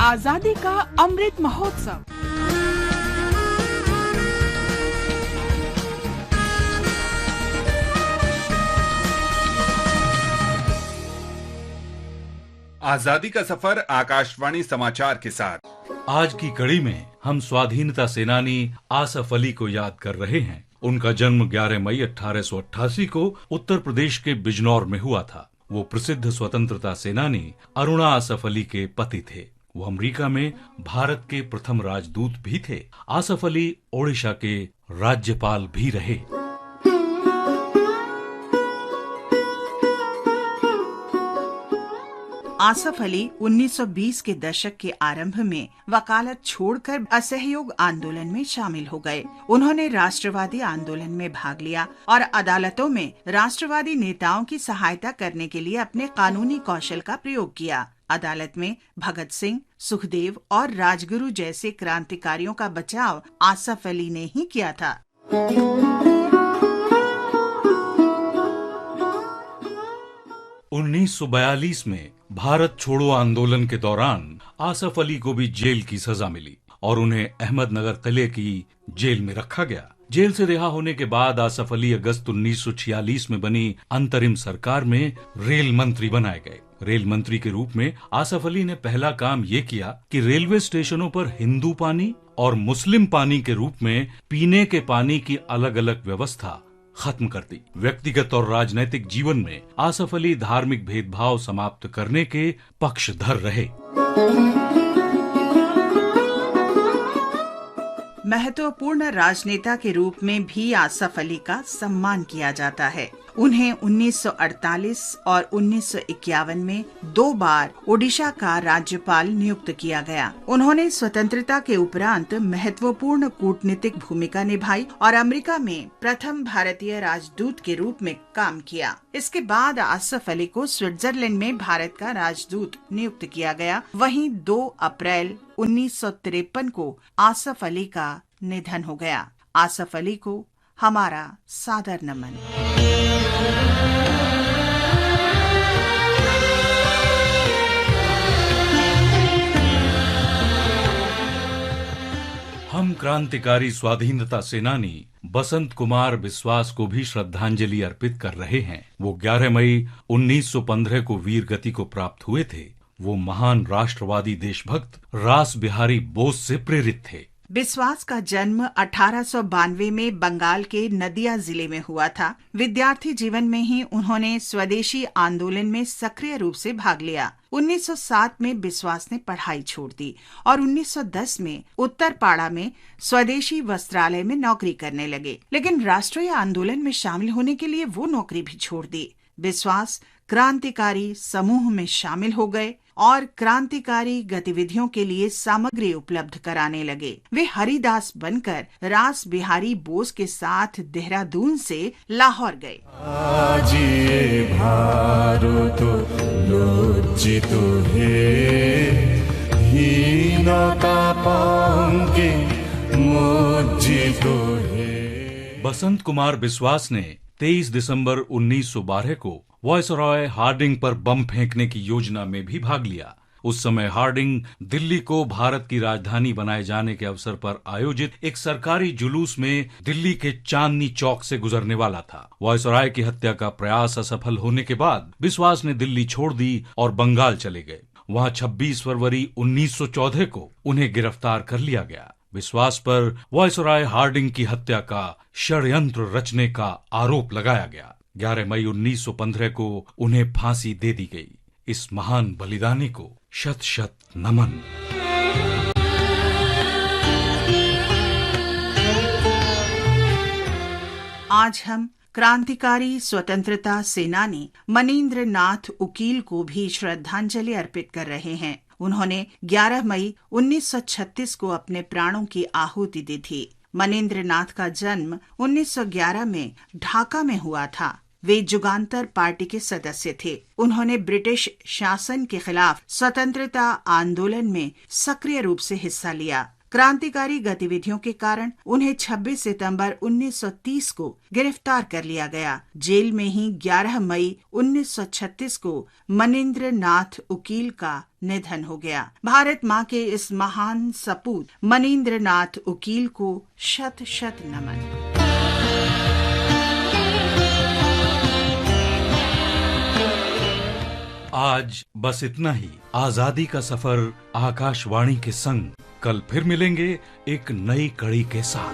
आजादी का अमृत महोत्सव। आजादी का सफर आकाशवाणी समाचार के साथ। आज की कड़ी में हम स्वाधीनता सेनानी आसफ अली को याद कर रहे हैं। उनका जन्म 11 मई 1888 को उत्तर प्रदेश के बिजनौर में हुआ था। वो प्रसिद्ध स्वतंत्रता सेनानी अरुणा आसफ अली के पति थे। वो अमेरिका में भारत के प्रथम राजदूत भी थे। आसफ अली ओडिशा के राज्यपाल भी रहे। आसफ अली 1920 के दशक के आरंभ में वकालत छोड़कर असहयोग आंदोलन में शामिल हो गए। उन्होंने राष्ट्रवादी आंदोलन में भाग लिया और अदालतों में राष्ट्रवादी नेताओं की सहायता करने के लिए अपने कानूनी कौशल का प्रयोग किया। अदालत में भगत सिंह, सुखदेव और राजगुरु जैसे क्रांतिकारियों का बचाव आसफ अली ने ही किया था। 1942 में भारत छोड़ो आंदोलन के दौरान आसफ अली को भी जेल की सजा मिली और उन्हें अहमदनगर किले की जेल में रखा गया। जेल से रिहा होने के बाद आसफ अली अगस्त 1946 में बनी अंतरिम सरकार में रेल मंत्री बनाए गए। रेल मंत्री के रूप में आसफ अली ने पहला काम ये किया कि रेलवे स्टेशनों पर हिंदू पानी और मुस्लिम पानी के रूप में पीने के पानी की अलग अलग व्यवस्था खत्म कर दी। व्यक्तिगत और राजनैतिक जीवन में आसफ अली धार्मिक भेदभाव समाप्त करने के पक्षधर रहे। महत्वपूर्ण राजनेता के रूप में भी आसफ अली का सम्मान किया जाता है। उन्हें 1948 और 1951 में 2 बार ओडिशा का राज्यपाल नियुक्त किया गया। उन्होंने स्वतंत्रता के उपरांत महत्वपूर्ण कूटनीतिक भूमिका निभाई और अमेरिका में प्रथम भारतीय राजदूत के रूप में काम किया। इसके बाद आसफ अली को स्विट्जरलैंड में भारत का राजदूत नियुक्त किया गया। वहीं 2 अप्रैल 1953 को आसफ अली का निधन हो गया। आसफ अली को हमारा सादर नमन। हम क्रांतिकारी स्वाधीनता सेनानी बसंत कुमार बिस्वास को भी श्रद्धांजलि अर्पित कर रहे हैं। वो 11 मई 1915 को वीर गति को प्राप्त हुए थे। वो महान राष्ट्रवादी देशभक्त रास बिहारी बोस से प्रेरित थे। बिस्वास का जन्म 1892 में बंगाल के नदिया जिले में हुआ था। विद्यार्थी जीवन में ही उन्होंने स्वदेशी आंदोलन में सक्रिय रूप से भाग लिया। 1907 में बिस्वास ने पढ़ाई छोड़ दी और 1910 में उत्तरपाड़ा में स्वदेशी वस्त्रालय में नौकरी करने लगे, लेकिन राष्ट्रीय आंदोलन में शामिल होने के लिए वो नौकरी भी छोड़ दी। बिस्वास क्रांतिकारी समूह में शामिल हो गए और क्रांतिकारी गतिविधियों के लिए सामग्री उपलब्ध कराने लगे। वे हरिदास बनकर रास बिहारी बोस के साथ देहरादून से लाहौर गए। बसंत कुमार बिस्वास ने 23 दिसंबर 1912 को वायसरॉय हार्डिंग पर बम फेंकने की योजना में भी भाग लिया। उस समय हार्डिंग दिल्ली को भारत की राजधानी बनाए जाने के अवसर पर आयोजित एक सरकारी जुलूस में दिल्ली के चांदनी चौक से गुजरने वाला था। वायसरॉय की हत्या का प्रयास असफल होने के बाद बिस्वास ने दिल्ली छोड़ दी और बंगाल चले गए। वहां 26 फरवरी 1914 को उन्हें गिरफ्तार कर लिया गया। बिस्वास पर वायसरॉय हार्डिंग की हत्या का षड्यंत्र रचने का आरोप लगाया गया। 11 मई 1915 को उन्हें फांसी दे दी गई। इस महान बलिदानी को शत शत नमन। आज हम क्रांतिकारी स्वतंत्रता सेनानी मनीन्द्र नाथ उकील को भी श्रद्धांजलि अर्पित कर रहे हैं। उन्होंने 11 मई 1936 को अपने प्राणों की आहुति दी थी। मनीन्द्र नाथ का जन्म 1911 में ढाका में हुआ था। वे जुगांतर पार्टी के सदस्य थे। उन्होंने ब्रिटिश शासन के खिलाफ स्वतंत्रता आंदोलन में सक्रिय रूप से हिस्सा लिया। क्रांतिकारी गतिविधियों के कारण उन्हें 26 सितंबर 1930 को गिरफ्तार कर लिया गया। जेल में ही 11 मई 1936 को मनीन्द्र नाथ उकील का निधन हो गया। भारत माँ के इस महान सपूत मनीन्द्र नाथ उकील को शत शत नमन। आज बस इतना ही। आजादी का सफर आकाशवाणी के संग। कल फिर मिलेंगे एक नई कड़ी के साथ।